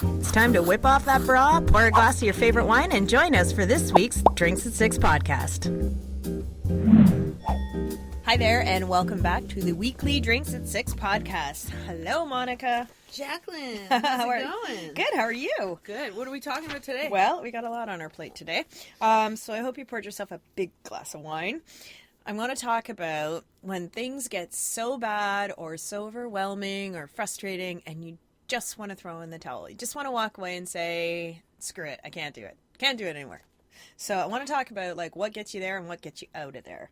It's time to whip off that bra, pour a glass of your favorite wine, and join us for this week's Drinks at Six podcast. Hi there, and welcome back to the weekly Drinks at Six podcast. Hello, Monica. Jacqueline, how's it going? Good, how are you? Good. What are we talking about today? Well, we got a lot on our plate today. So I hope you poured yourself a big glass of wine. I'm going to talk about when things get so bad or so overwhelming or frustrating and you just want to throw in the towel. You just want to walk away and say, screw it, I can't do it. Can't do it anymore. So I want to talk about like what gets you there and what gets you out of there.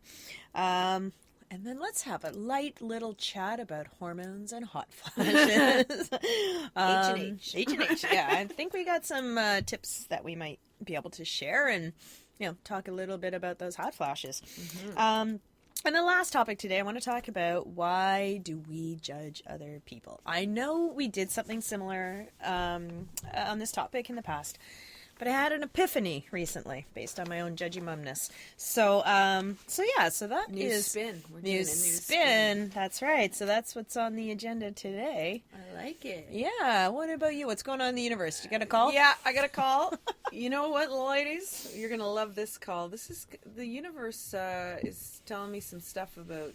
And then let's have a light little chat about hormones and hot flashes. H&H. H&H, yeah. I think we got some tips that we might be able to share and, you know, talk a little bit about those hot flashes. Mm-hmm. And the last topic today, I want to talk about why do we judge other people? I know we did something similar on this topic in the past, but I had an epiphany recently based on my own judgy mumness. So that new is spin. We're new doing a new spin. That's right. So that's what's on the agenda today. I like it. Yeah. What about you? What's going on in the universe? You got a call? Yeah, I got a call. You know what, ladies? You're gonna love this call. This is the universe is telling me some stuff about.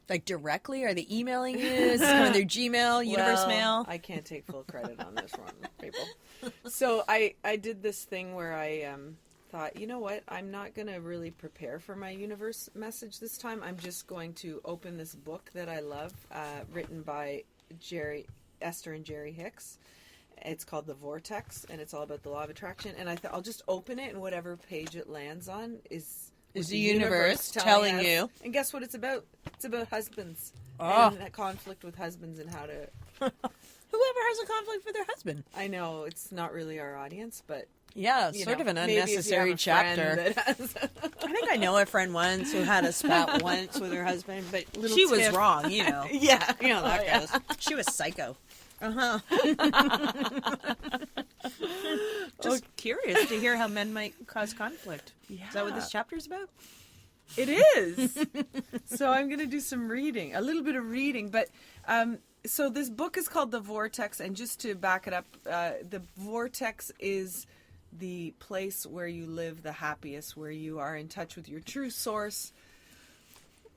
Like directly? Are they emailing you? Is it coming through Gmail, universe mail? I can't take full credit on this one, people. So I did this thing where I thought, you know what? I'm not going to really prepare for my universe message this time. I'm just going to open this book that I love, written by Esther and Jerry Hicks. It's called The Vortex, and it's all about the law of attraction. And I thought I'll just open it, and whatever page it lands on is the universe telling you. And guess what it's about? It's about husbands. Oh. And that conflict with husbands and how to... Whoever has a conflict with their husband. I know, it's not really our audience, but... Yeah, sort of an unnecessary chapter. I think I know a friend once who had a spat once with her husband, but she was wrong, you know. Yeah. You know how that goes. She was psycho. Uh-huh. Just curious to hear how men might cause conflict. Yeah. Is that what this chapter is about? It is. So I'm going to do some reading, a little bit of reading. But so this book is called The Vortex. And just to back it up, the vortex is the place where you live the happiest, where you are in touch with your true source.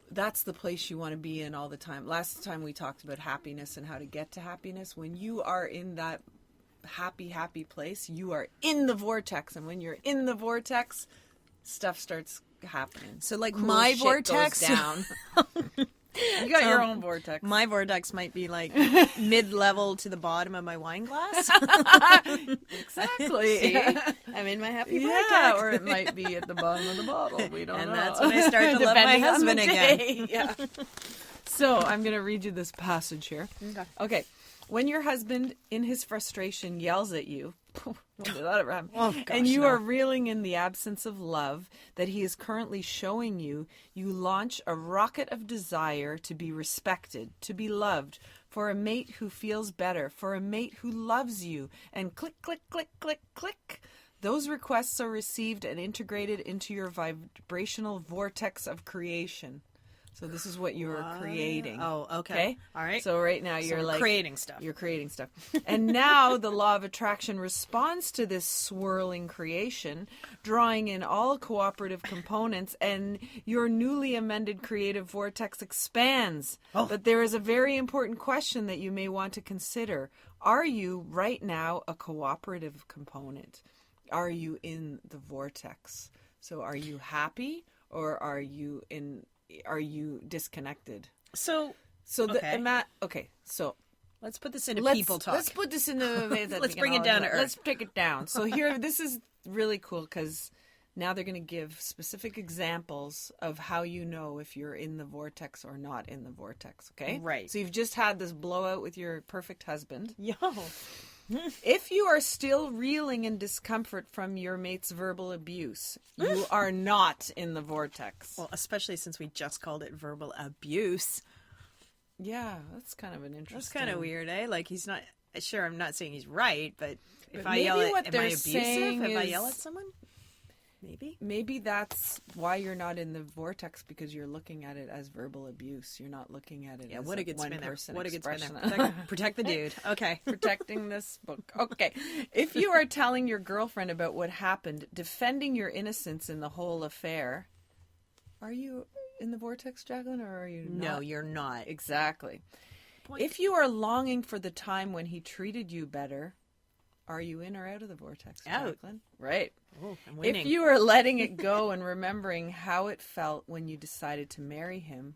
That's the place you want to be in all the time. Last time we talked about happiness and how to get to happiness. When you are in that happy place, you are in the vortex. And when you're in the vortex, stuff starts happening. So like cool my shit vortex goes down. You got your own vortex. My vortex might be like mid-level to the bottom of my wine glass. Exactly. See? I'm in my happy vortex. Yeah, or it might be at the bottom of the bottle. We don't know. And that's when I start to love my husband again. Yeah. So I'm going to read you this passage here. Okay. When your husband, in his frustration, yells at you, when did that ever happen? Oh, gosh, and you are reeling in the absence of love that he is currently showing you, you launch a rocket of desire to be respected, to be loved, for a mate who feels better, for a mate who loves you, and click, click, click, click, click. Those requests are received and integrated into your vibrational vortex of creation. So this is what you're creating. Oh, okay. All right. So right now you're like creating stuff. You're creating stuff. And now the law of attraction responds to this swirling creation, drawing in all cooperative components, and your newly amended creative vortex expands. Oh. But there is a very important question that you may want to consider. Are you right now a cooperative component? Are you in the vortex? So are you happy or are you disconnected? So let's put this into people talk. Let's put this in the let's bring it down to earth. Let's take it down. So here, this is really cool because now they're going to give specific examples of how you know if you're in the vortex or not in the vortex. Okay, right. So you've just had this blowout with your perfect husband. Yo. If you are still reeling in discomfort from your mate's verbal abuse, you are not in the vortex. Well, especially since we just called it verbal abuse. Yeah, that's kind of an interesting... That's kind of weird, eh? Like, he's not... Sure, I'm not saying he's right, but if I maybe yell at... what Am they're I abusive saying if I is- yell at someone? Maybe that's why you're not in the vortex, because you're looking at it as verbal abuse. You're not looking at it as what a good one spin there. person What a good spin expression. there. Protect the dude. Okay. Protecting this book. Okay. If you are telling your girlfriend about what happened, defending your innocence in the whole affair, are you in the vortex, Jacqueline, or are you not? No, you're not. Exactly. Point. If you are longing for the time when he treated you better, are you in or out of the vortex, Out. Jacqueline? Right. Oh, I'm winning. If you are letting it go and remembering how it felt when you decided to marry him,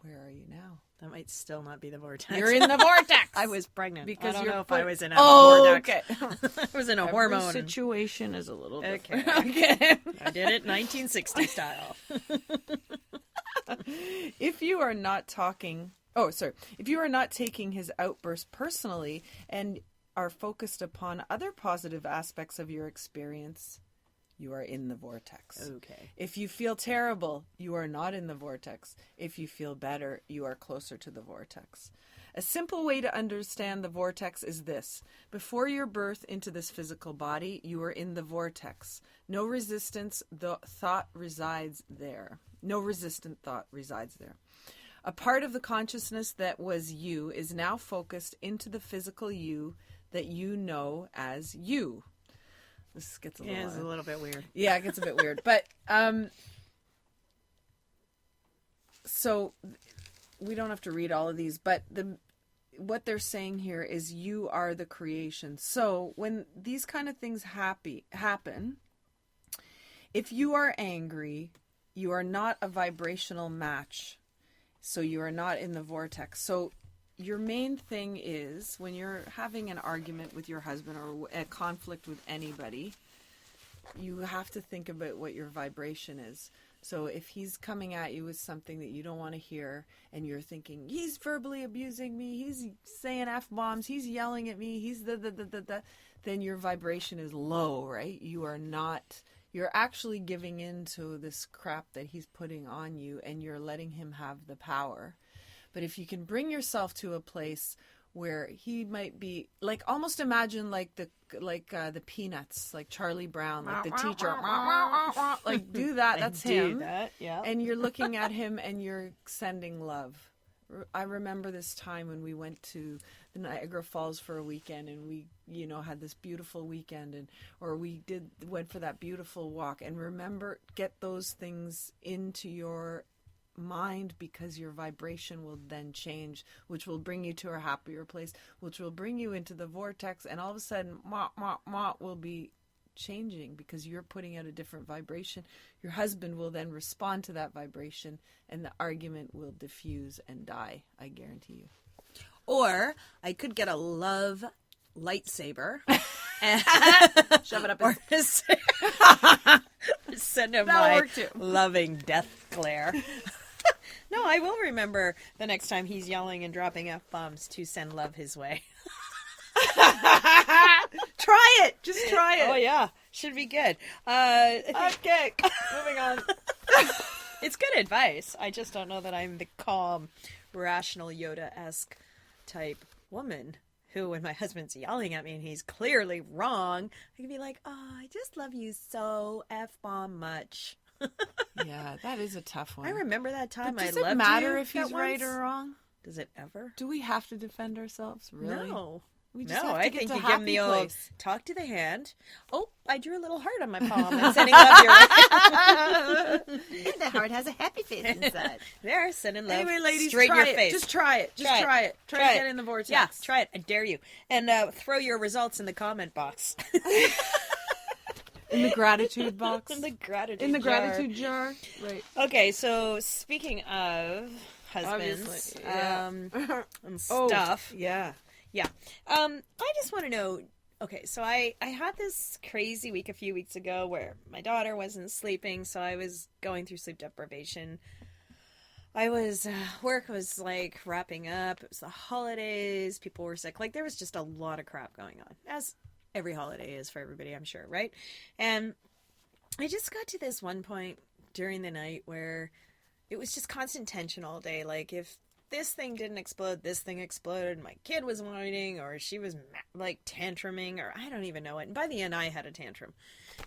where are you now? That might still not be the vortex. You're in the vortex. I was pregnant. Because I don't you're know if put- I was in a Oh, vortex. okay. I was in a Every hormone. situation is a little different. Okay. Okay. I did it 1960 style. If you are not if you are not taking his outburst personally and are focused upon other positive aspects of your experience, you are in the vortex. Okay. If you feel terrible, you are not in the vortex. If you feel better, you are closer to the vortex. A simple way to understand the vortex is this. Before your birth into this physical body, you are in the vortex. No resistance, the thought resides there. No resistant thought resides there. A part of the consciousness that was you is now focused into the physical you that you know as you. This gets a It's a little bit weird. Yeah, it gets a bit weird. But so we don't have to read all of these, but what they're saying here is you are the creation. So when these kind of things happen, if you are angry, you are not a vibrational match. So you are not in the vortex. So your main thing is when you're having an argument with your husband or a conflict with anybody, you have to think about what your vibration is. So if he's coming at you with something that you don't want to hear and you're thinking, he's verbally abusing me, he's saying F-bombs, he's yelling at me, he's then your vibration is low, right? You're actually giving in to this crap that he's putting on you and you're letting him have the power. But if you can bring yourself to a place where he might be like, almost imagine like the Peanuts, like Charlie Brown, like the teacher, like do that. That's him. Do that, yeah. And you're looking at him and you're sending love. I remember this time when we went to the Niagara Falls for a weekend and we, had this beautiful weekend went for that beautiful walk. And remember, get those things into your mind because your vibration will then change, which will bring you to a happier place, which will bring you into the vortex, and all of a sudden will be changing because you're putting out a different vibration. Your husband will then respond to that vibration and the argument will diffuse and die, I guarantee you. Or I could get a love lightsaber and Shove it up or send him That'll my work too. loving death glare. No, I will remember the next time he's yelling and dropping F-bombs to send love his way. Try it. Just try it. Oh, yeah. Should be good. Okay. Moving on. It's good advice. I just don't know that I'm the calm, rational, Yoda-esque type woman who, when my husband's yelling at me and he's clearly wrong, I can be like, oh, I just love you so F-bomb much. Yeah, that is a tough one. I remember that time But I does loved it matter you if he's that right once. or wrong? Does it ever? Do we have to defend ourselves? Really? No. We just No, have to I get think to you a give him happy the old place. talk to the hand. Oh, I drew a little heart on my palm and sending love your way. And the heart has a happy face inside. There, sending love Anyway, ladies, straight try in your it. face. Just try it. Just try it. Try to get in the vortex. Yeah, try it. I dare you. And throw your results in the comment box. In the gratitude box. In the gratitude In the jar. gratitude jar. Right. Okay, so speaking of husbands Obviously, yeah. and stuff. Yeah. Yeah. I just want to know, okay, so I had this crazy week a few weeks ago where my daughter wasn't sleeping, so I was going through sleep deprivation. I was, work was like wrapping up. It was the holidays. People were sick. Like there was just a lot of crap going on, as every holiday is for everybody, I'm sure, right? And I just got to this one point during the night where it was just constant tension all day. Like if this thing didn't explode, this thing exploded, my kid was whining, or she was like tantruming, or I don't even know it. And by the end, I had a tantrum.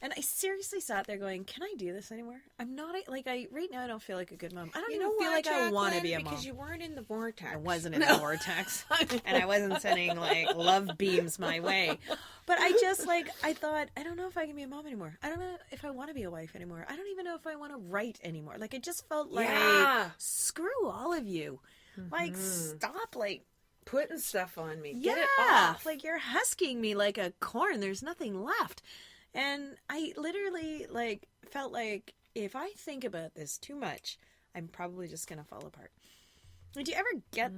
And I seriously sat there going, can I do this anymore? I'm not, right now I don't feel like a good mom. I don't even feel like I want to be a mom. Because you weren't in the vortex. I wasn't in the vortex. And I wasn't sending, like, love beams my way. But I just, I thought, I don't know if I can be a mom anymore. I don't know if I want to be a wife anymore. I don't even know if I want to write anymore. Like, it just felt like, screw all of you. Like, stop, putting stuff on me. Yeah, Get it off. like you're husking me like a corn. There's nothing left. And I literally felt like if I think about this too much, I'm probably just going to fall apart. Did you ever get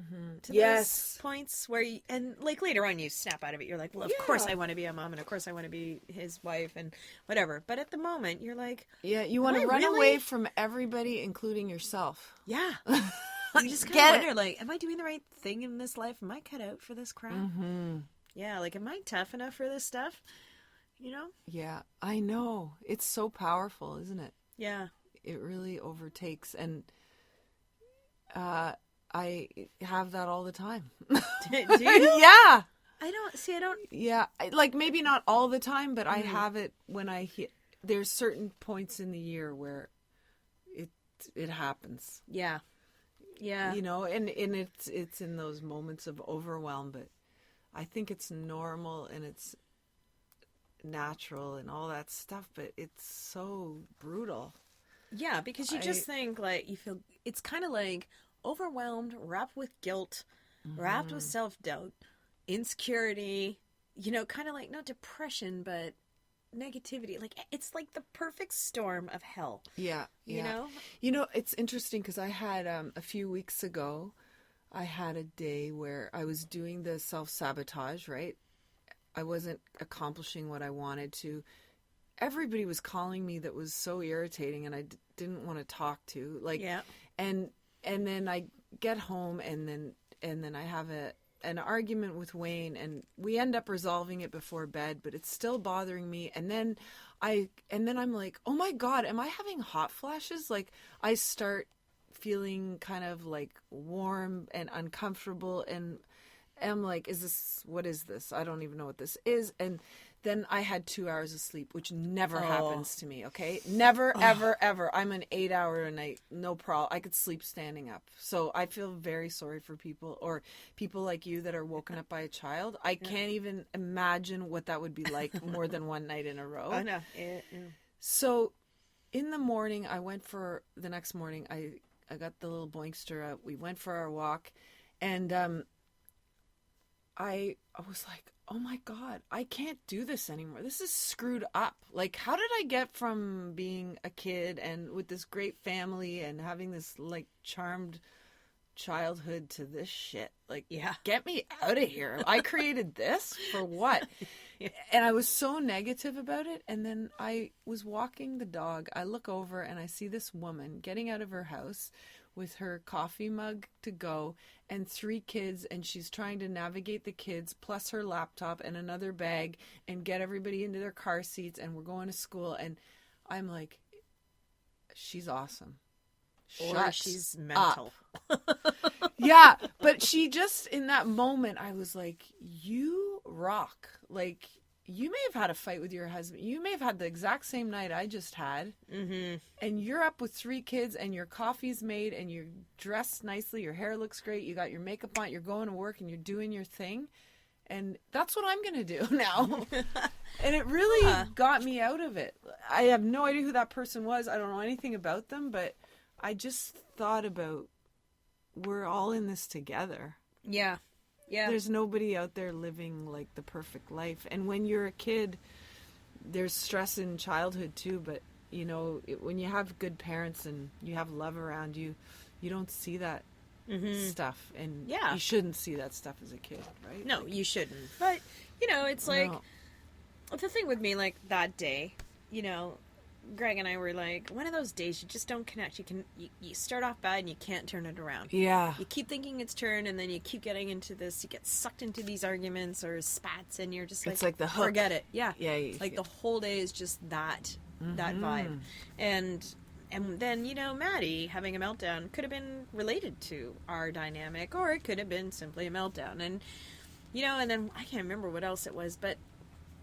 to those points where you, and later on you snap out of it. You're like, well, of course I want to be a mom and of course I want to be his wife and whatever. But at the moment you're like, yeah, you want to run away from everybody, including yourself. Yeah. You just kind of wonder, am I doing the right thing in this life? Am I cut out for this crap? Yeah, am I tough enough for this stuff? You know? Yeah, I know. It's so powerful, isn't it? Yeah. It really overtakes. And I have that all the time. Do you? Yeah. I don't. Yeah. Maybe not all the time, but I have it when I hit. There's certain points in the year where it happens. Yeah. Yeah. You know, and it's in those moments of overwhelm, but I think it's normal and it's natural and all that stuff, but it's so brutal. Yeah, because you just think you feel it's kind of like overwhelmed, wrapped with guilt, wrapped with self-doubt, insecurity, kind of not depression, but negativity. It's like the perfect storm of hell. Yeah. You know? You know, it's interesting because I had a few weeks ago, I had a day where I was doing the self-sabotage, right? I wasn't accomplishing what I wanted to. Everybody was calling me that was so irritating and I didn't want to talk to. And then I get home and then I have an argument with Wayne and we end up resolving it before bed, but it's still bothering me. And then I'm like, oh my God, am I having hot flashes? I start feeling kind of warm and uncomfortable and I'm like, what is this? I don't even know what this is. And then I had 2 hours of sleep, which never happens to me, okay? Never, ever, ever. I'm an 8-hour a night, no problem. I could sleep standing up. So I feel very sorry for people or people like you that are woken up by a child. I can't even imagine what that would be like more than one night in a row. Oh, no. So in the morning, the next morning, I got the little boinkster out. We went for our walk and I was like, oh my God, I can't do this anymore. This is screwed up. How did I get from being a kid and with this great family and having this charmed childhood to this shit? Get me out of here. I created this for what? And I was so negative about it. And then I was walking the dog. I look over and I see this woman getting out of her house with her coffee mug to go and 3 kids, and she's trying to navigate the kids plus her laptop and another bag and get everybody into their car seats, and we're going to school. And I'm like, she's awesome. Or she's mental. Yeah, but she just, in that moment, I was like, you rock. You may have had a fight with your husband. You may have had the exact same night I just had. Mm-hmm. And you're up with 3 kids and your coffee's made and you're dressed nicely. Your hair looks great. You got your makeup on. You're going to work and you're doing your thing. And that's what I'm going to do now. And it really got me out of it. I have no idea who that person was. I don't know anything about them. But I just thought about, we're all in this together. Yeah. Yeah. There's nobody out there living the perfect life. And when you're a kid, there's stress in childhood too. But, when you have good parents and you have love around you, you don't see that stuff. And you shouldn't see that stuff as a kid, right? No, you shouldn't. But, it's the thing with me, that day, Greg and I were one of those days you just don't connect. You start off bad and you can't turn it around. Yeah. You keep thinking it's turned and then you keep getting into this. You get sucked into these arguments or spats and you're just it's like the hook. Forget it. Yeah. Yeah. The whole day is just that vibe. And And then, Maddie having a meltdown could have been related to our dynamic, or it could have been simply a meltdown. And, and then I can't remember what else it was, but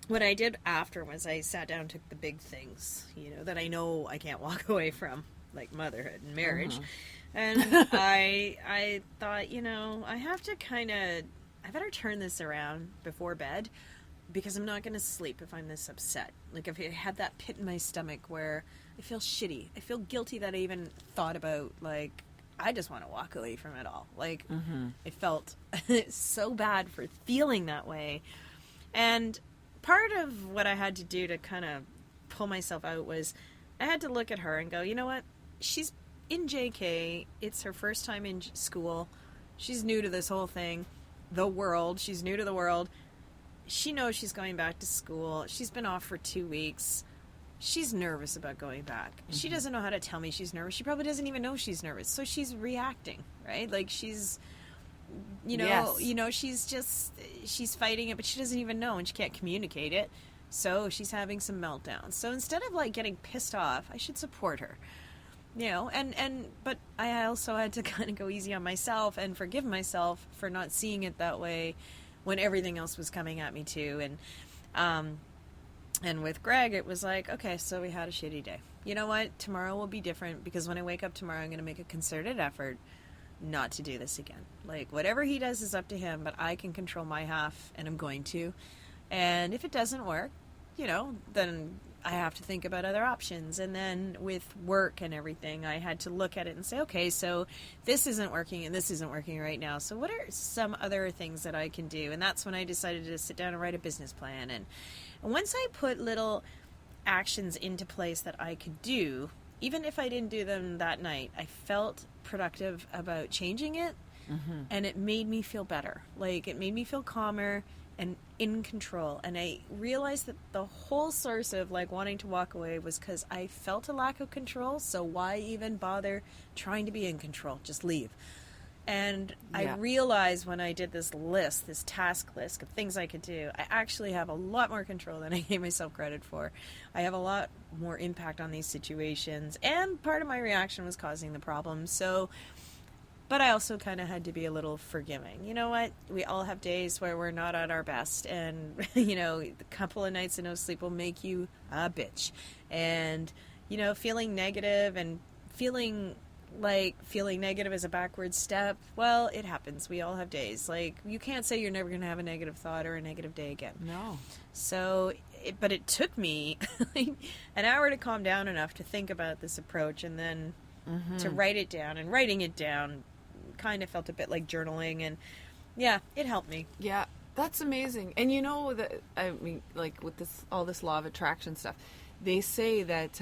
what I did after was I sat down and took the big things, that I know I can't walk away from, like motherhood and marriage. And I thought, I have to I better turn this around before bed, because I'm not going to sleep if I'm this upset. Like, if I had that pit in my stomach where I feel shitty, I feel guilty that I even thought about, like, I just want to walk away from it all. Like, I felt so bad for feeling that way. And part of what I had to do to kind of pull myself out was I had to look at her and go, you know what? She's in JK. It's her first time in school. She's new to this whole thing. The world. She's new to the world. She knows she's going back to school. She's been off for 2 weeks. She's nervous about going back. She doesn't know how to tell me she's nervous. She probably doesn't even know she's nervous. So she's reacting, right? Like, she's, she's fighting it, but she doesn't even know, and she can't communicate it. So she's having some meltdowns. So instead of, like, getting pissed off, I should support her. But I also had to kind of go easy on myself and forgive myself for not seeing it that way when everything else was coming at me too. And with Greg, it was like, okay, so we had a shitty day. You know what? Tomorrow will be different, because when I wake up tomorrow, I'm going to make a concerted effort not to do this again. Like, whatever he does is up to him, but I can control my half, and I'm going to. And if it doesn't work, then I have to think about other options. And then with work and everything, I had to look at it and say, okay, so this isn't working and this isn't working right now. So what are some other things that I can do? And that's when I decided to sit down and write a business plan. And once I put little actions into place that I could do, even if I didn't do them that night, I felt productive about changing it. And it made me feel better. Like, it made me feel calmer and in control. And I realized that the whole source of, like, wanting to walk away was because I felt a lack of control. So why even bother trying to be in control? Just leave. And I realized when I did this list, this task list of things I could do, I actually have a lot more control than I gave myself credit for. I have a lot more impact on these situations, and part of my reaction was causing the problem. So, but I also kind of had to be a little forgiving. You know what? We all have days where we're not at our best, and, a couple of nights of no sleep will make you a bitch. And, feeling negative and feeling negative is a backward step. Well, it happens. We all have days. Like, you can't say you're never going to have a negative thought or a negative day again. No. So, but it took me an hour to calm down enough to think about this approach, and then to write it down. And writing it down kind of felt a bit like journaling, and it helped me. Yeah, that's amazing. And that, I mean, like, with all this law of attraction stuff, they say that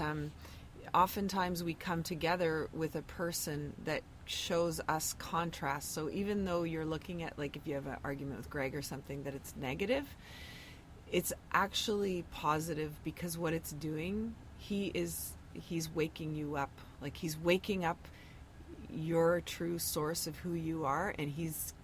oftentimes we come together with a person that shows us contrast. So even though you're looking at, like, if you have an argument with Greg or something that it's negative, it's actually positive, because what it's doing, he's waking you up. Like, he's waking up your true source of who you are, and he's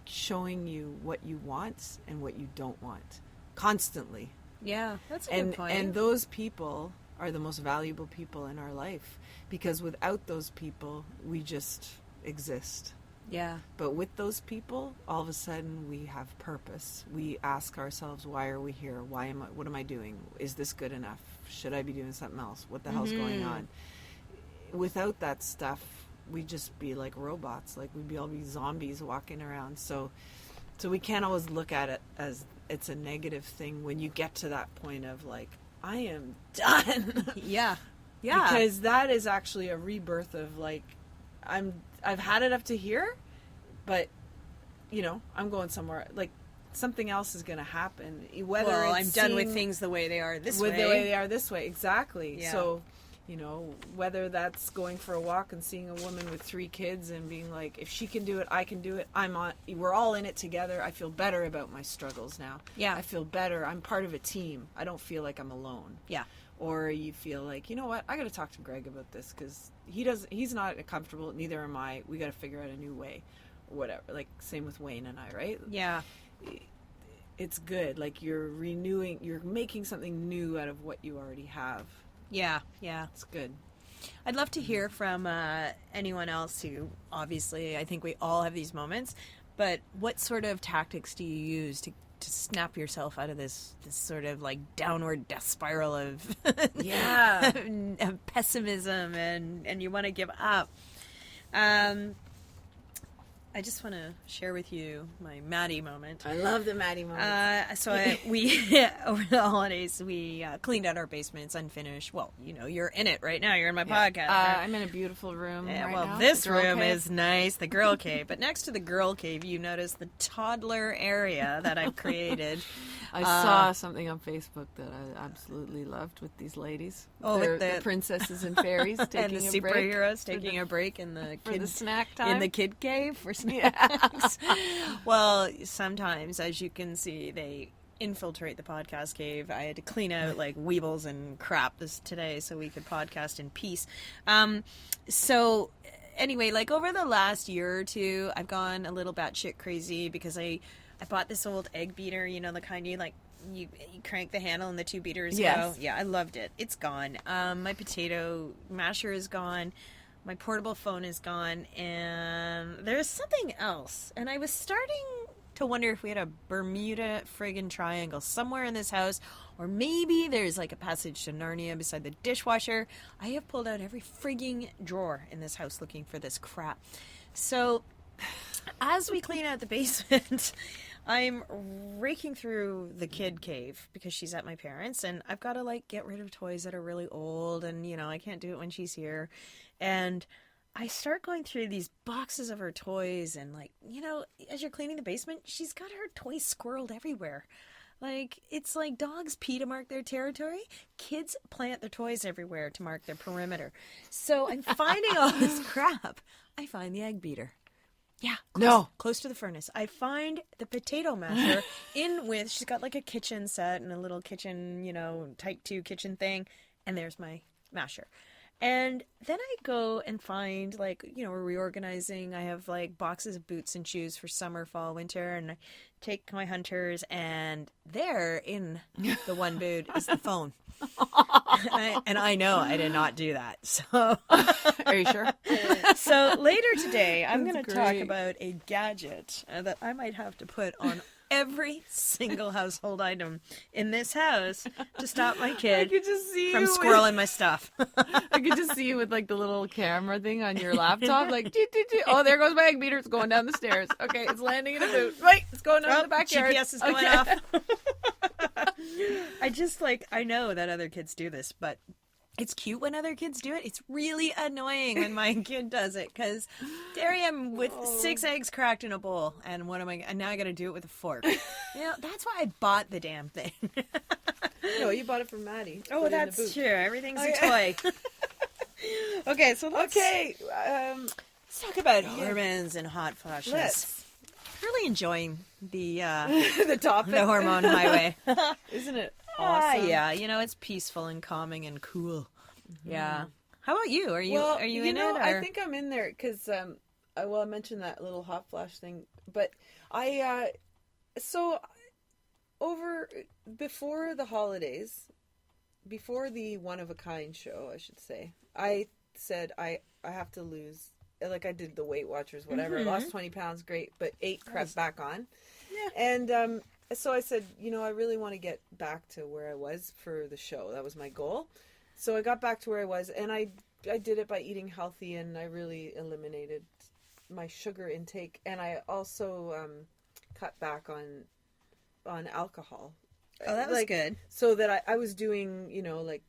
showing you what you want and what you don't want constantly. Yeah, that's a good point. And those people are the most valuable people in our life, because without those people, we just exist. Yeah. But with those people, all of a sudden we have purpose. We ask ourselves, why are we here? What am I doing? Is this good enough? Should I be doing something else? What the hell's going on? Without that stuff, we'd just be like robots. Like, we'd all be zombies walking around. So we can't always look at it as it's a negative thing when you get to that point of, like, I am done. Yeah. Because that is actually a rebirth of, like, I've had it up to here, but I'm going somewhere. Like, something else is going to happen. Whether I'm done with things the way they are this way. The way they are this way, exactly. Yeah. So, whether that's going for a walk and seeing a woman with 3 kids and being like, if she can do it, I can do it. We're all in it together. I feel better about my struggles now. Yeah. I feel better. I'm part of a team. I don't feel like I'm alone. Yeah. Or you feel like, you know what, I got to talk to Greg about this, because he's not comfortable, neither am I. We got to figure out a new way, or whatever. Like, same with Wayne and I, right? Yeah. It's good. Like, you're making something new out of what you already have. Yeah. It's good. I'd love to hear from anyone else who, obviously, I think we all have these moments, but what sort of tactics do you use to snap yourself out of this sort of like downward death spiral of of pessimism and you want to give up? I just want to share with you my Maddie moment. I love the Maddie moment. We over the holidays we cleaned out our basement. It's unfinished. Well, you know, you're in it right now. You're in my podcast. I'm in a beautiful room right well, now. this room is nice, the girl cave. But next to the girl cave, you notice the toddler area that I've created. I saw something on Facebook that I absolutely loved with these ladies. Oh, with the princesses and fairies taking and the a break. superheroes taking a break in the For the snack time. in the kid cave for snacks. Well, sometimes, as you can see, they infiltrate the podcast cave. I had to clean out like weebles and crap today so we could podcast in peace. So anyway, like over the last year or two, I've gone a little batshit crazy because I bought this old egg beater, you know, the kind you crank the handle and the two beaters go. Yeah, I loved it. It's gone. My potato masher is gone. My portable phone is gone. And there's something else. And I was starting to wonder if we had a Bermuda friggin' triangle somewhere in this house. Or maybe there's like a passage to Narnia beside the dishwasher. I have pulled out every frigging drawer in this house looking for this crap. So as we clean out the basement, I'm raking through the kid cave because she's at my parents' and I've got to like get rid of toys that are really old and, you know, I can't do it when she's here. And I start going through these boxes of her toys and like, you know, as you're cleaning the basement, she's got her toys squirreled everywhere. Like, it's like dogs pee to mark their territory. Kids plant their toys everywhere to mark their perimeter. So I'm finding all this crap. I find the egg beater. Yeah. Close to the furnace. I find the potato masher she's got like a kitchen set and a little kitchen, you know, type 2 kitchen thing. And there's my masher. And then I go and find like, you know, we're reorganizing. I have like boxes of boots and shoes for summer, fall, winter. And I take my hunters and there in the one boot is the phone. And I know I did not do that. So, are you sure? So later today, I'm going to talk about a gadget that I might have to put on every single household item in this house to stop my kid from squirreling my stuff. I could just see you with like the little camera thing on your laptop, like, oh, there goes my egg beater. It's going down the stairs. Okay, it's landing in a boot. Right, it's going down the backyard. GPS is going off. I know that other kids do this, but it's cute when other kids do it. It's really annoying when my kid does it because there I am with 6 eggs cracked in a bowl, and and now I got to do it with a fork. You know, that's why I bought the damn thing. No, you bought it from Maddie. Oh, that's true. Everything's a toy. Okay, so let's talk about hormones and hot flashes. Really enjoying the topic, the hormone highway. Isn't it awesome? Yeah, you know, it's peaceful and calming and cool. Mm-hmm. Yeah. How about you? Are you in it? Or? I think I'm in there because I mentioned that little hot flash thing, but before the holidays, before the One of a Kind show, I should say, I said I have to lose. Like I did the Weight Watchers, whatever. Mm-hmm. I lost 20 pounds, great, but 8 crept back on. Yeah. And so I said, you know, I really want to get back to where I was for the show. That was my goal. So I got back to where I was, and I did it by eating healthy, and I really eliminated my sugar intake, and I also cut back on alcohol. Oh, that was good. So that I was doing, you know, like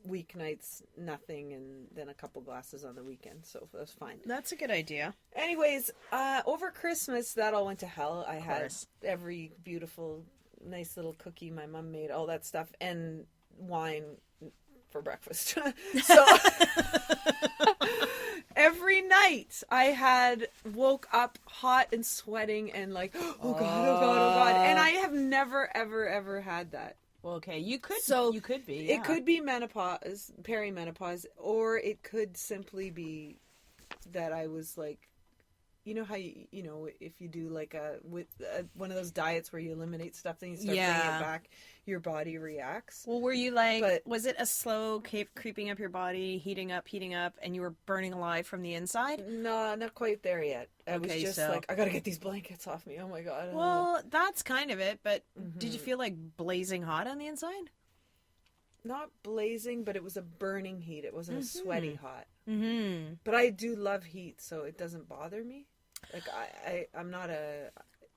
weeknights, nothing, and then a couple glasses on the weekend. So that was fine. That's a good idea. Anyways, over Christmas, that all went to hell. I had every beautiful, nice little cookie my mom made, all that stuff, and wine for breakfast. So every night I woke up hot and sweating and like, oh God. And I have never, ever, ever had that. Well, okay, you could be. Yeah. It could be menopause, perimenopause, or it could simply be that I was like, you know how you know if you do like one of those diets where you eliminate stuff, then you start bringing it back. your body reacts. Well, were you like, But- was it a slow creeping up your body, heating up, and you were burning alive from the inside? No, not quite there yet. I was Okay, just so- like, I gotta get these blankets off me. Oh my God. Well, that's kind of it, but did you feel like blazing hot on the inside? Not blazing, but it was a burning heat. It wasn't a sweaty hot. Mm-hmm. But I do love heat, so it doesn't bother me. Like I'm not a.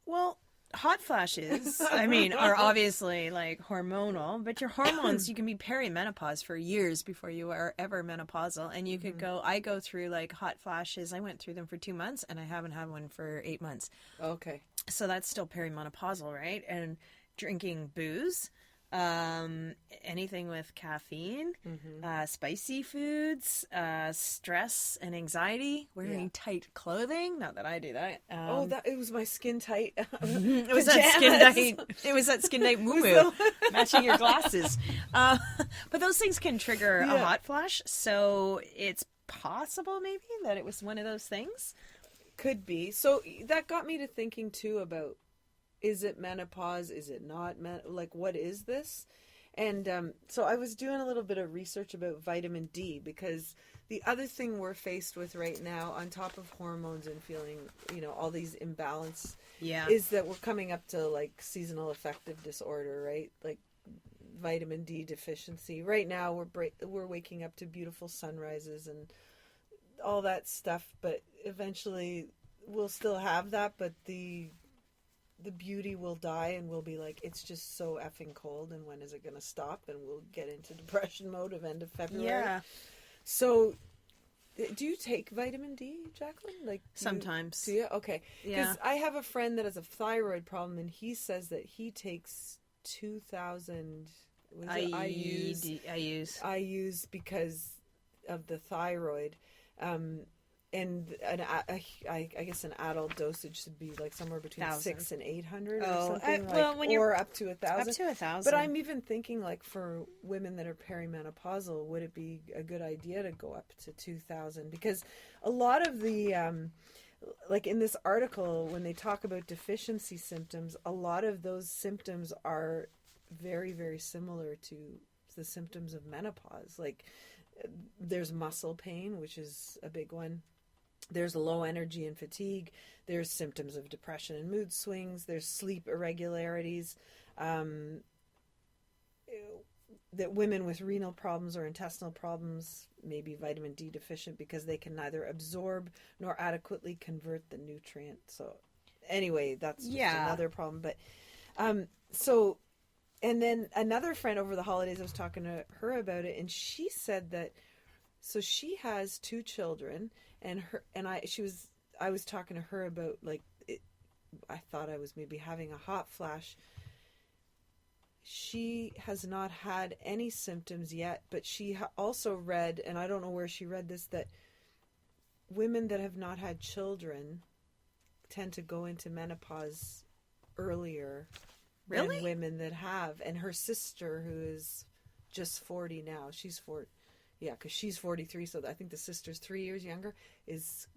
Well, hot flashes, I mean, are obviously like hormonal, but your hormones, you can be perimenopause for years before you are ever menopausal. And you could I go through like hot flashes. I went through them for 2 months and I haven't had one for 8 months. Okay. So that's still perimenopausal, right? And drinking booze, anything with caffeine, spicy foods, stress and anxiety, wearing tight clothing. Not that I do that. It was my skin tight. It was that skin tight. It was that skin tight moo matching your glasses. But those things can trigger a hot flash, so it's possible maybe that it was one of those things. Could be. So that got me to thinking too about, is it menopause? Is it not? Like, what is this? And so I was doing a little bit of research about vitamin D, because the other thing we're faced with right now, on top of hormones and feeling, all these imbalance, is that we're coming up to like seasonal affective disorder, right? Like vitamin D deficiency. Right now we're waking up to beautiful sunrises and all that stuff, but eventually we'll still have that, but the beauty will die, and we'll be like, it's just so effing cold, and when is it going to stop? And we'll get into depression mode of end of February. Yeah. So do you take vitamin D, Jacqueline? Like Sometimes. Do you? Okay. Yeah. Because I have a friend that has a thyroid problem, and he says that he takes 2,000 IUs because of the thyroid. And I guess an adult dosage should be like somewhere between 600 and 800 or something, or up to 1,000. Up to 1,000. But I'm even thinking, like, for women that are perimenopausal, would it be a good idea to go up to 2,000? Because a lot of the, like in this article, when they talk about deficiency symptoms, a lot of those symptoms are very, very similar to the symptoms of menopause. Like, there's muscle pain, which is a big one. There's low energy and fatigue. There's symptoms of depression and mood swings. There's sleep irregularities. That women with renal problems or intestinal problems may be vitamin D deficient because they can neither absorb nor adequately convert the nutrient. So anyway, that's just another problem. But so, and then another friend over the holidays, I was talking to her about it, and she said that, so she has 2 children, and I was talking to her about, like, I thought I was maybe having a hot flash. She has not had any symptoms yet, but she also read, and I don't know where she read this, that women that have not had children tend to go into menopause earlier than women that have. And her sister, who is just 40 now, she's 40. Yeah, because she's 43, so I think the sister's 3 years younger, is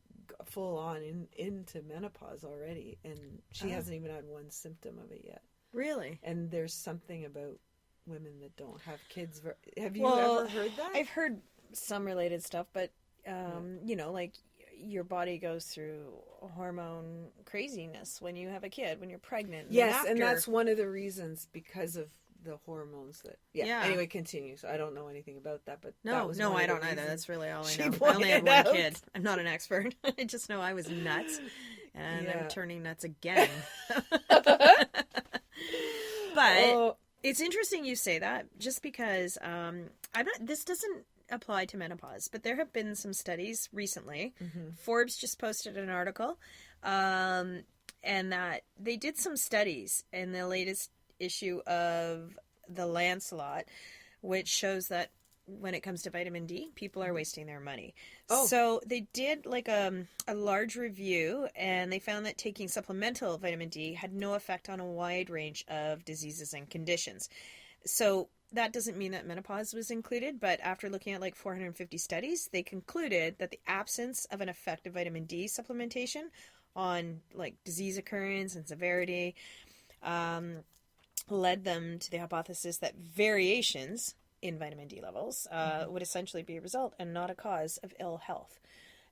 full on into menopause already, and she hasn't even had one symptom of it yet. Really? And there's something about women that don't have kids. Have you ever heard that? I've heard some related stuff, but like your body goes through hormone craziness when you have a kid, when you're pregnant. Yes, and that's one of the reasons, because of the hormones that anyway, continue. So I don't know anything about that, but no, I don't either. That's really all I know. I only had one kid. I'm not an expert. I just know I was nuts, and I'm turning nuts again. But it's interesting you say that, just because this doesn't apply to menopause, but there have been some studies recently. Forbes just posted an article, and that they did some studies in the latest issue of the Lancelot, which shows that when it comes to vitamin D, people are wasting their money. So they did like a large review, and they found that taking supplemental vitamin D had no effect on a wide range of diseases and conditions. So that doesn't mean that menopause was included, but after looking at like 450 studies, they concluded that the absence of an effective vitamin D supplementation on like disease occurrence and severity, led them to the hypothesis that variations in vitamin D levels would essentially be a result and not a cause of ill health.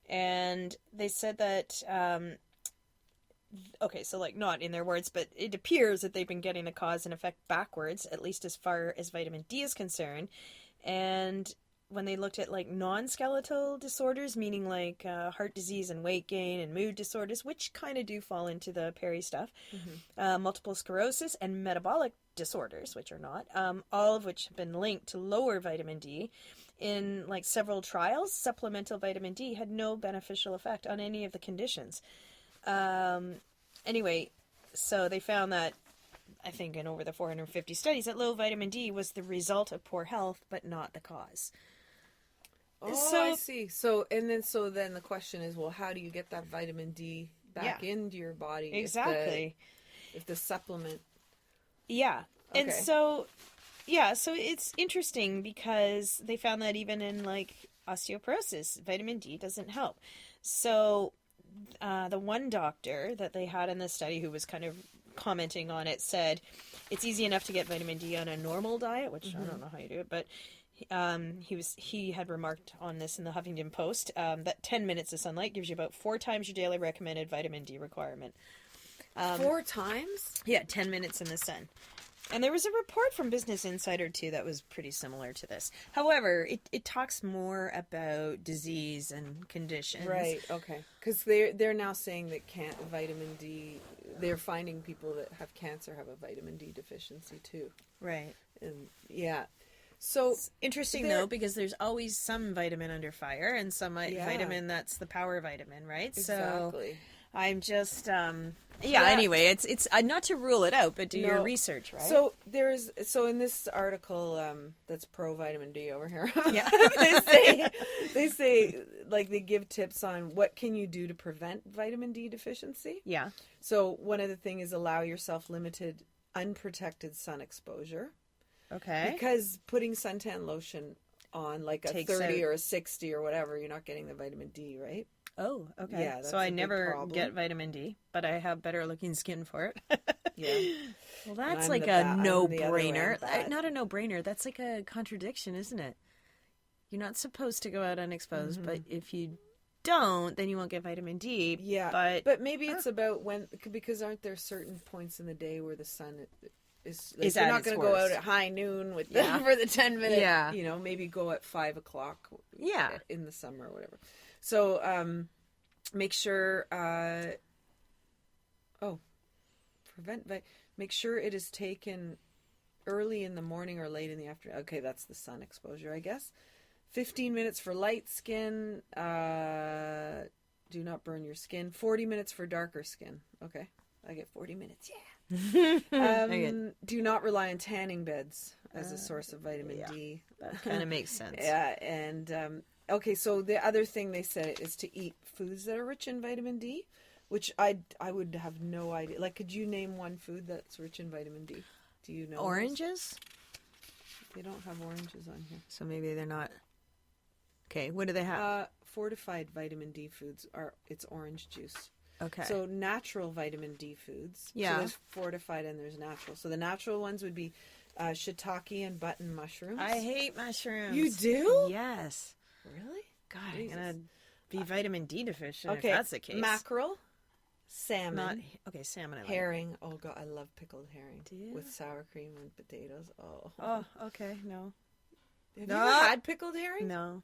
And they said that, okay, so like not in their words, but it appears that they've been getting the cause and effect backwards, at least as far as vitamin D is concerned. And when they looked at like non-skeletal disorders, meaning like heart disease and weight gain and mood disorders, which kind of do fall into the peri stuff, multiple sclerosis and metabolic disorders, which are not, all of which have been linked to lower vitamin D. In like several trials, supplemental vitamin D had no beneficial effect on any of the conditions. Anyway, so they found that, I think in over the 450 studies, that low vitamin D was the result of poor health, but not the cause. Oh, So- I see. So then the question is, well, how do you get that vitamin D back into your body? Exactly. If the supplement. Yeah. And Okay. so it's interesting because they found that even in like osteoporosis, vitamin D doesn't help. So the one doctor that they had in the study who was kind of commenting on it said it's easy enough to get vitamin D on a normal diet, which I don't know how you do it, but he had remarked on this in the Huffington Post that 10 minutes of sunlight gives you about 4 times your daily recommended vitamin D requirement. 4 times? Yeah, 10 minutes in the sun. And there was a report from Business Insider, too, that was pretty similar to this. However, it talks more about disease and conditions. Right, okay. Because they're now saying that vitamin D, they're finding people that have cancer have a vitamin D deficiency, too. Right. And yeah. So Interesting, though, because there's always some vitamin under fire and some Yeah. vitamin that's the power vitamin, right? exactly. So I'm just, anyway, it's not to rule it out, but do your No. research, right? So in this article that's pro vitamin D over here. Yeah. they say like they give tips on what can you do to prevent vitamin D deficiency. Yeah. So one of the things is allow yourself limited unprotected sun exposure, Okay. because putting suntan lotion on like a Takes 30 out- or a 60 or whatever, you're not getting the vitamin D, right? Oh, okay. Yeah, that's so I a big never problem. get vitamin D, but I have better looking skin for it. Yeah. Well, that's I'm like the a I'm the other no-brainer. way, bad. Not a no-brainer. That's like a contradiction, isn't it? You're not supposed to go out unexposed, but if you don't, then you won't get vitamin D. Yeah, but maybe it's about when, because aren't there certain points in the day where the sun is like, Is you're at not its going to go out worst. at high noon with Yeah. for the 10 minute. Yeah. You know, maybe go at 5 o'clock. Yeah. In the summer or whatever. So make sure. Make sure it is taken early in the morning or late in the afternoon. Okay, that's the sun exposure, I guess. 15 minutes for light skin. Do not burn your skin. 40 minutes for darker skin. Okay, I get 40 minutes. Yeah. Do not rely on tanning beds as a source of vitamin D. That kind of makes sense. Yeah, and okay, so the other thing they said is to eat foods that are rich in vitamin D, which I would have no idea. Like, could you name one food that's rich in vitamin D? Do you know? those? Oranges? They don't have oranges on here. So maybe they're not. Okay, what do they have? Fortified vitamin D foods it's orange juice. Okay. So natural vitamin D foods. Yeah. So there's fortified and there's natural. So the natural ones would be shiitake and button mushrooms. I hate mushrooms. You do? Yes. Really? God, Jesus. I'm going to be vitamin D deficient Okay. if that's the case. Mackerel, salmon. Not, okay, salmon I like. Herring. Oh god, I love pickled herring. Do you? With sour cream and potatoes. Oh. Oh, okay, no. Have no. you ever had pickled herring? No.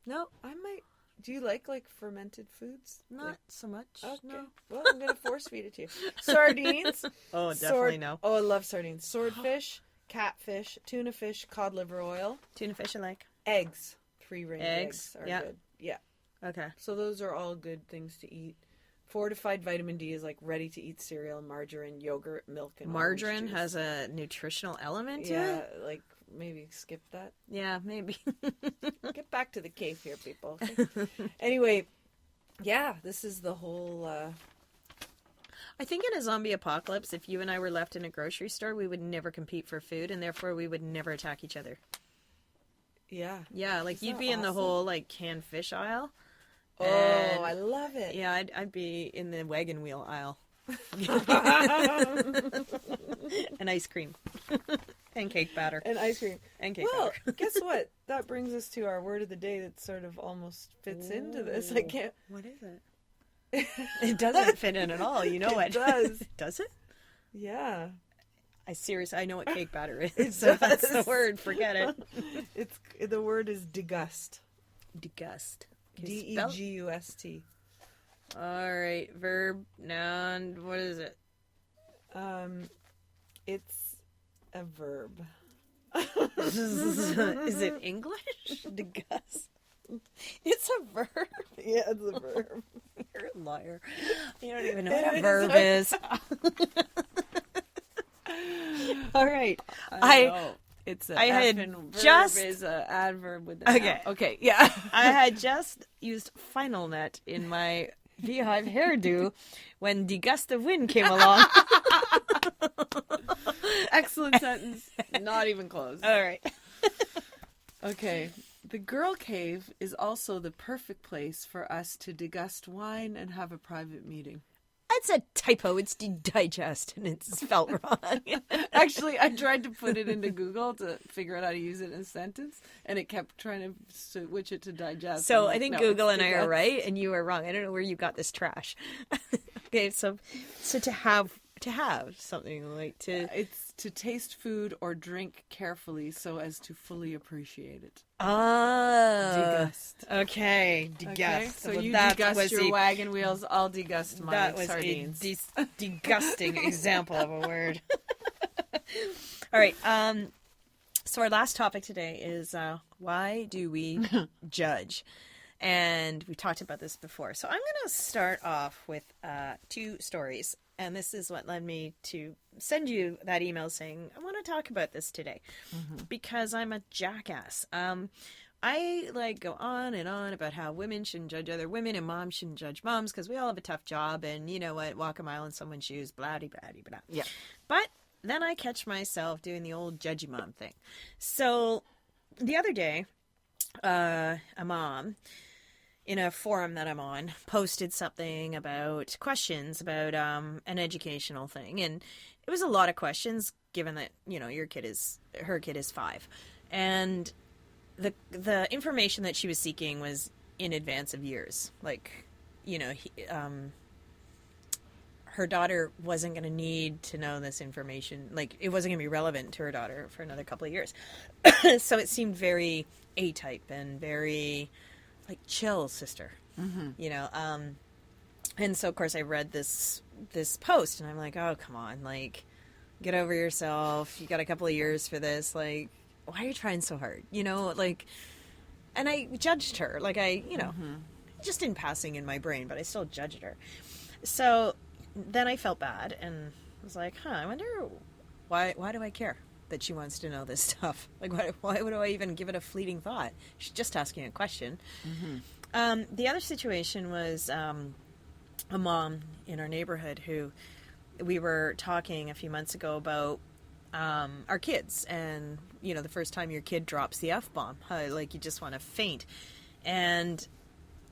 No, I might. Do you like fermented foods? not so much. Okay. No. Well, I'm gonna force feed it to you. Sardines. Oh, definitely no. Oh, I love sardines. Swordfish, catfish, tuna fish, cod liver oil, Tuna fish I like. eggs. Free-range Eggs, eggs are yeah. good. Yeah. Okay. So those are all good things to eat. Fortified vitamin D is like ready-to-eat cereal, margarine, yogurt, milk, and orange Margarine juice. has a nutritional element to Yeah, it? like maybe skip that. Yeah, maybe. Get back to the cave here, people. Okay? Anyway, yeah, this is the whole. I think in a zombie apocalypse, if you and I were left in a grocery store, we would never compete for food, and therefore we would never attack each other. Yeah. Yeah, like Isn't you'd that be in the awesome? whole like canned fish aisle. Oh, And- I love it. Yeah, I'd be in the wagon wheel aisle. And ice cream. And cake batter. And ice cream. And cake Well, batter. guess what? That brings us to our word of the day that sort of almost fits into this. I can't. What is it? It doesn't fit in at all. You know It it. does. Does it? Yeah. I know what cake batter is. It So if that's the does. word, forget it. The word is degust. Degust. Okay, spell- Degust. All right. Verb, noun. What is it? It's a verb. Is it English? Degust. It's a verb. Yeah, it's a verb. You're a liar. You don't even know what a verb is. All right. I know. It's a I had verb just- is an adverb with the Okay. noun. Okay. Yeah. I had just used Final Net in my beehive hairdo when the gust of wind came along. Excellent sentence. Not even close. All right. Okay. The girl cave is also the perfect place for us to degust wine and have a private meeting. That's a typo. It's digest, and it's spelled wrong. Actually, I tried to put it into Google to figure out how to use it in a sentence, and it kept trying to switch it to digest. So I'm like, I think no, Google it's and I are digest. right, and you are wrong. I don't know where you got this trash. Okay, so to have something like to. It's to taste food or drink carefully so as to fully appreciate it. Degust. Degust. Okay, degust. Okay, so Well, you that degust was your a- wagon wheels, I'll degust my That was sardines. a degusting example of a word. All right. So our last topic today is why do we judge? And we talked about this before. So I'm going to start off with 2 stories. And this is what led me to send you that email saying, I want to talk about this today because I'm a jackass. I go on and on about how women shouldn't judge other women and moms shouldn't judge moms because we all have a tough job and you know what, walk a mile in someone's shoes, blah-de-blah-de-blah. Yeah. But then I catch myself doing the old judgy mom thing. So the other day, a mom in a forum that I'm on posted something about questions about an educational thing. And it was a lot of questions given that, you know, her kid is 5. And the information that she was seeking was in advance of years. Like, you know, her daughter wasn't going to need to know this information. Like, it wasn't going to be relevant to her daughter for another couple of years. So it seemed very A-type and very, like, chill, sister. You know? And so, of course, I read this post, and I'm like, oh, come on. Like, get over yourself. You got a couple of years for this. Like, why are you trying so hard? You know, like, and I judged her. Like, just in passing in my brain, but I still judged her. So then I felt bad and was like, I wonder why do I care that she wants to know this stuff? Like, why would I even give it a fleeting thought? She's just asking a question. The other situation was a mom in our neighborhood who we were talking a few months ago about our kids and, you know, the first time your kid drops the F-bomb, like you just want to faint. And,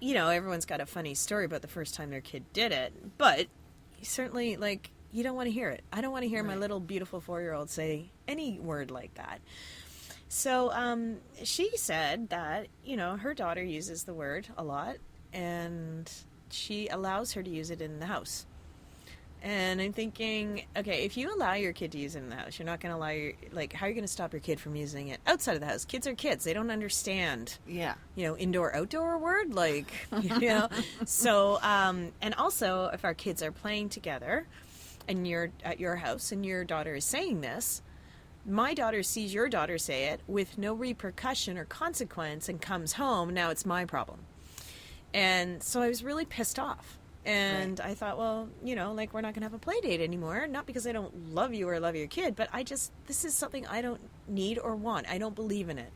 you know, everyone's got a funny story about the first time their kid did it, but certainly, like, you don't want to hear it. I don't want to hear my little beautiful 4-year-old say any word like that. So she said that, you know, her daughter uses the word a lot and she allows her to use it in the house. And I'm thinking, okay, if you allow your kid to use it in the house, you're not going to allow your, like, how are you going to stop your kid from using it outside of the house? Kids are kids. They don't understand, Yeah. you know, indoor-outdoor word, like, you know. So, and also, if our kids are playing together and you're at your house and your daughter is saying this, my daughter sees your daughter say it with no repercussion or consequence and comes home, now it's my problem. And so I was really pissed off. And I thought, well, you know, like, we're not going to have a play date anymore. Not because I don't love you or love your kid, but this is something I don't need or want. I don't believe in it.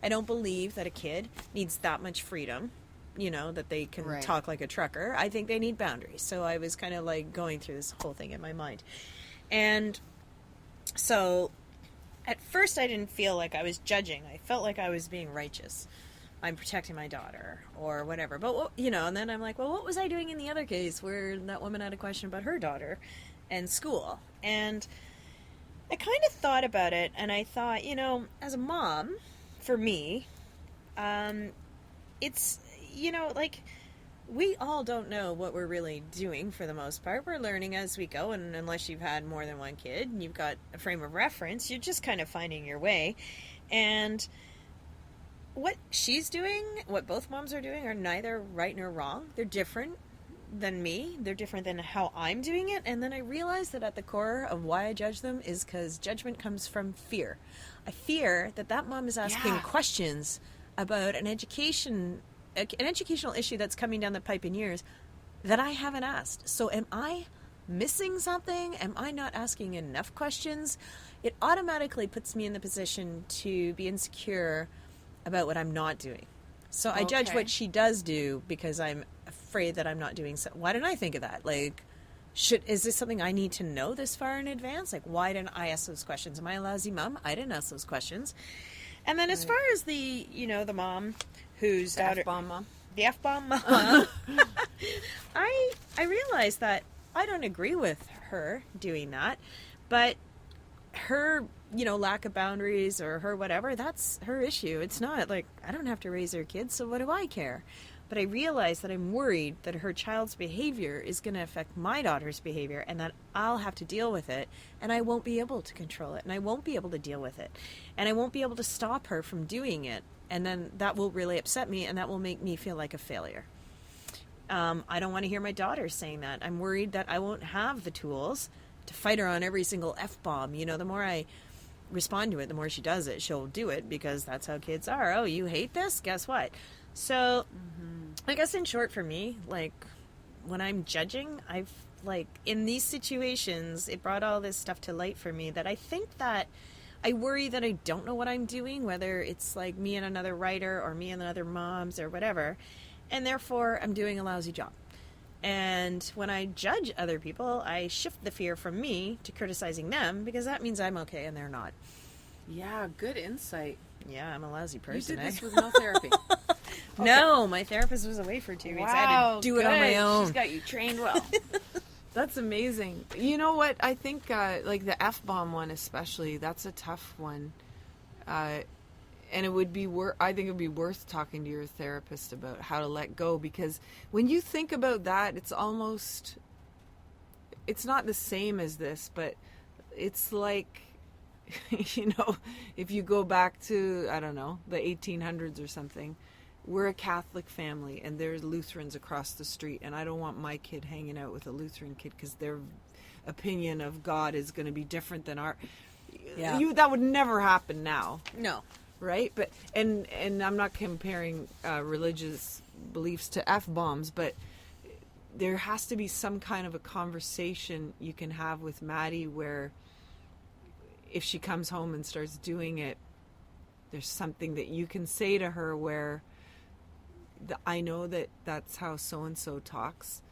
I don't believe that a kid needs that much freedom, you know, that they can talk like a trucker. I think they need boundaries. So I was kind of like going through this whole thing in my mind. And so at first I didn't feel like I was judging. I felt like I was being righteous. I'm protecting my daughter or whatever. But, you know, and then I'm like, well, what was I doing in the other case where that woman had a question about her daughter and school? And I kind of thought about it, and I thought, you know, as a mom, for me, it's, you know, like, we all don't know what we're really doing for the most part. We're learning as we go, and unless you've had more than one kid and you've got a frame of reference, you're just kind of finding your way. And what she's doing, what both moms are doing, are neither right nor wrong. They're different than me. They're different than how I'm doing it. And then I realized that at the core of why I judge them is because judgment comes from fear. I fear that that mom is asking questions about an educational issue that's coming down the pipe in years that I haven't asked. So am I missing something? Am I not asking enough questions? It automatically puts me in the position to be insecure about what I'm not doing. So I judge what she does do because I'm afraid that I'm not doing so. Why didn't I think of that? Like, is this something I need to know this far in advance? Like, why didn't I ask those questions? Am I a lousy mom? I didn't ask those questions. And then as far as the, you know, the mom whose daughter... F-bomb mom. The F-bomb mom. I realized that I don't agree with her doing that, but her, you know, lack of boundaries or her whatever, that's her issue. It's not like, I don't have to raise her kids, so what do I care? But I realize that I'm worried that her child's behavior is going to affect my daughter's behavior and that I'll have to deal with it and I won't be able to control it and I won't be able to deal with it and I won't be able to stop her from doing it. And then that will really upset me and that will make me feel like a failure. I don't want to hear my daughter saying that. I'm worried that I won't have the tools to fight her on every single F-bomb. You know, the more I respond to it, the more she does it. She'll do it because that's how kids are. Oh, you hate this? Guess what? So, I guess in short for me, like, when I'm judging, I've, like, in these situations, it brought all this stuff to light for me that I think that I worry that I don't know what I'm doing, whether it's, like, me and another writer or me and other moms or whatever, and therefore I'm doing a lousy job. And when I judge other people, I shift the fear from me to criticizing them because that means I'm okay and they're not. Yeah, good insight. Yeah, I'm a lousy person. You did this with no therapy. Okay. No, my therapist was away for 2 weeks. I had to do it on my own. She's got you trained well. That's amazing. You know what? I think like the F-bomb one especially, that's a tough one. And it would be I think it would be worth talking to your therapist about how to let go, because when you think about that, it's not the same as this, but it's like, you know, if you go back to, I don't know, the 1800s or something, we're a Catholic family and there's Lutherans across the street, and I don't want my kid hanging out with a Lutheran kid because their opinion of God is going to be different than our. Yeah. That would never happen now. No. Right? But and I'm not comparing religious beliefs to F-bombs, but there has to be some kind of a conversation you can have with Maddie where if she comes home and starts doing it, there's something that you can say to her where I know that that's how so-and-so talks,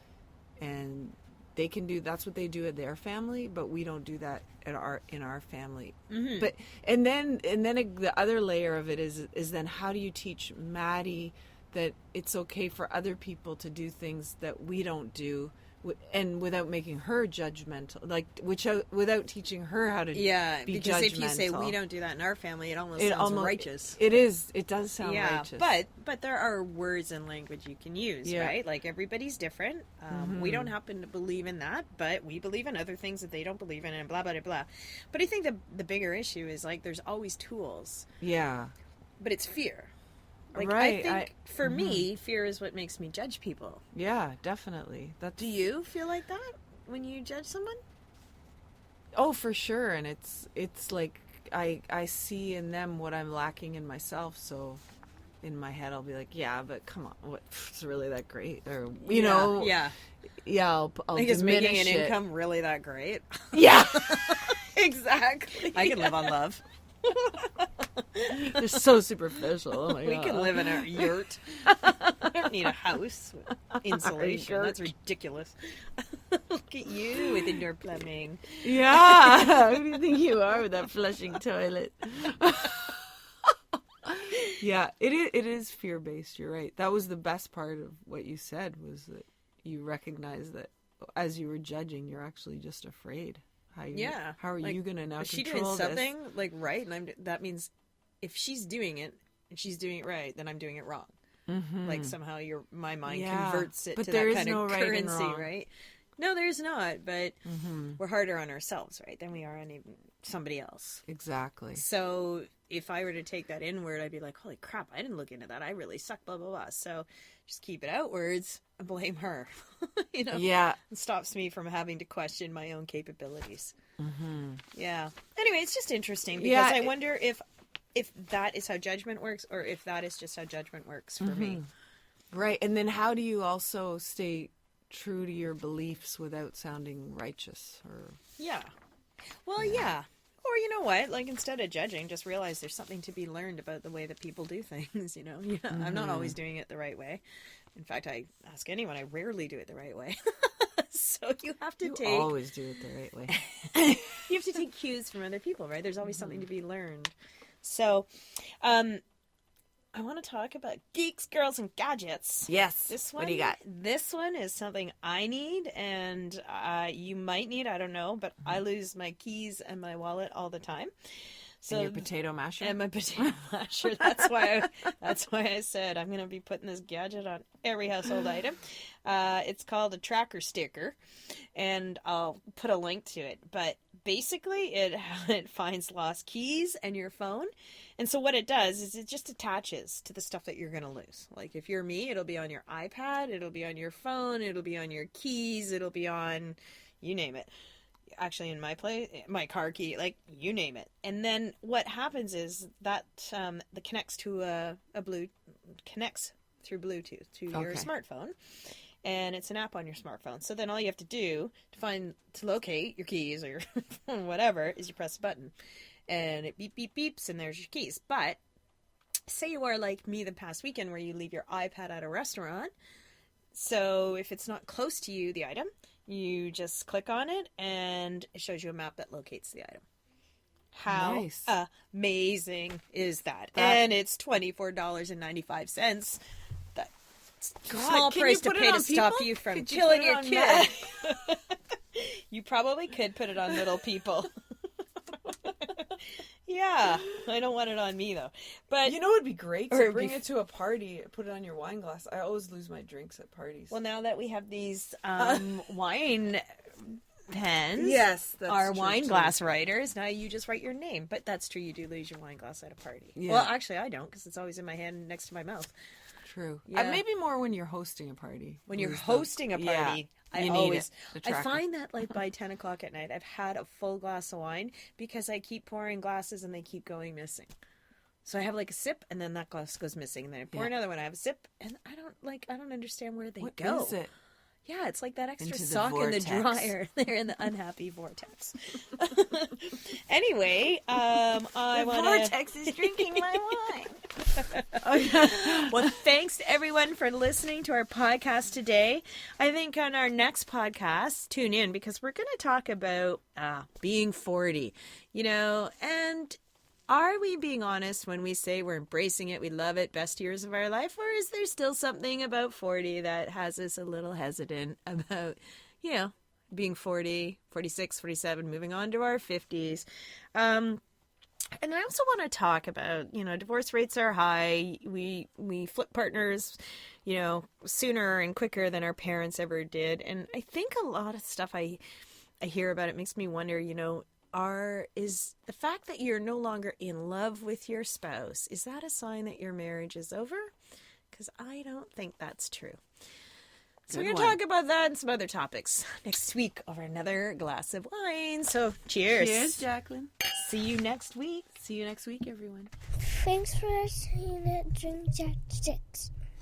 and they can do, that's what they do at their family, but we don't do that in our family. Mm-hmm. But and then the other layer of it is then how do you teach Maddie that it's okay for other people to do things that we don't do, and without making her judgmental, like without teaching her how to be because judgmental. if you say we don't do that in our family, it almost sounds righteous. It does sound righteous. But there are words and language you can use, right? Like everybody's different. We don't happen to believe in that, but we believe in other things that they don't believe in, and blah blah blah. But I think the bigger issue is like there's always tools. Yeah. But it's fear. Like, right. I think for me, fear is what makes me judge people. Yeah, definitely. Do you feel like that when you judge someone? Oh, for sure. And it's like I see in them what I'm lacking in myself. So in my head, I'll be like, yeah, but come on, what's really that great? Or, you know. Yeah. Yeah, I'll like, is making an income really that great? Yeah. Exactly. I can live on love. They're so superficial. Oh my God. We can live in a yurt. I don't need a house with insulation. That's ridiculous. Look at you with indoor plumbing. Yeah. Who do you think you are with that flushing toilet? Yeah, it is fear-based. You're right. That was the best part of what you said, was that you recognize that as you were judging, you're actually just afraid. How are like, you going to now is she control doing something this? like right? And that means if she's doing it and she's doing it right, then I'm doing it wrong. Mm-hmm. Like somehow my mind converts it but to there that is kind no of right and currency, wrong. right? No, there's not. But we're harder on ourselves, right, than we are on even somebody else. Exactly. So if I were to take that inward, I'd be like, holy crap, I didn't look into that. I really suck, blah, blah, blah. So just keep it outwards and blame her. Yeah. It stops me from having to question my own capabilities. Mm-hmm. Yeah. Anyway, it's just interesting because I wonder if that is how judgment works, or if that is just how judgment works for me. Right. And then how do you also stay true to your beliefs without sounding righteous? Or Yeah. Well, yeah. Or you know what? Like, instead of judging, just realize there's something to be learned about the way that people do things, I'm not always doing it the right way. In fact, I ask anyone, I rarely do it the right way. So you have to always do it the right way. You have to take cues from other people, right? There's always something to be learned. So, I want to talk about geeks, girls, and gadgets. Yes. This one, what do you got? This one is something I need, and you might need. I don't know, but I lose my keys and my wallet all the time. So and your potato masher. And my potato masher. That's why I said I'm going to be putting this gadget on every household item. It's called a tracker sticker, and I'll put a link to it. But basically, it finds lost keys and your phone. And so what it does is it just attaches to the stuff that you're going to lose. Like if you're me, it'll be on your iPad, it'll be on your phone, it'll be on your keys, it'll be on, you name it. Actually, in my car key, like you name it. And then what happens is that that connects to connects through Bluetooth to your smartphone, and it's an app on your smartphone. So then all you have to do to locate your keys or your phone, whatever, is you press a button, and it beep beep beeps, and there's your keys. But say you are like me the past weekend, where you leave your iPad at a restaurant. So if it's not close to you, the item, you just click on it, and it shows you a map that locates the item. How amazing is that? And it's $24.95. That's a small price to pay to stop you from killing your kid. You probably could put it on little people. Yeah, I don't want it on me though. But you know, it'd be great to bring it to a party. Put it on your wine glass. I always lose my drinks at parties. Well, now that we have these wine pens, yes, that's our true wine too. glass writers. Now you just write your name. But that's true. You do lose your wine glass at a party. Yeah. Well, actually, I don't, because it's always in my hand next to my mouth. True. Yeah. Maybe more when you're hosting a party. When you're hosting a party, I find that like by 10 o'clock at night, I've had a full glass of wine because I keep pouring glasses and they keep going missing. So I have like a sip, and then that glass goes missing, and then I pour another one. I have a sip, and I don't understand where they go. What is it? Yeah, it's like that extra Into the sock in the vortex. dryer. They're in the unhappy vortex. Anyway, I want to... Vortex is drinking my wine. Well, thanks to everyone for listening to our podcast today. I think on our next podcast, tune in, because we're going to talk about being 40, and are we being honest when we say we're embracing it, we love it, best years of our life, or is there still something about 40 that has us a little hesitant about, being 40, 46, 47, moving on to our 50s? And I also want to talk about, divorce rates are high. We flip partners, sooner and quicker than our parents ever did. And I think a lot of stuff I hear about it makes me wonder, is the fact that you're no longer in love with your spouse, is that a sign that your marriage is over? Because I don't think that's true. So we're going to talk about that and some other topics next week over another glass of wine. So cheers. Cheers, Jacqueline. See you next week. See you next week, everyone. Thanks for listening to Drink Jack 6.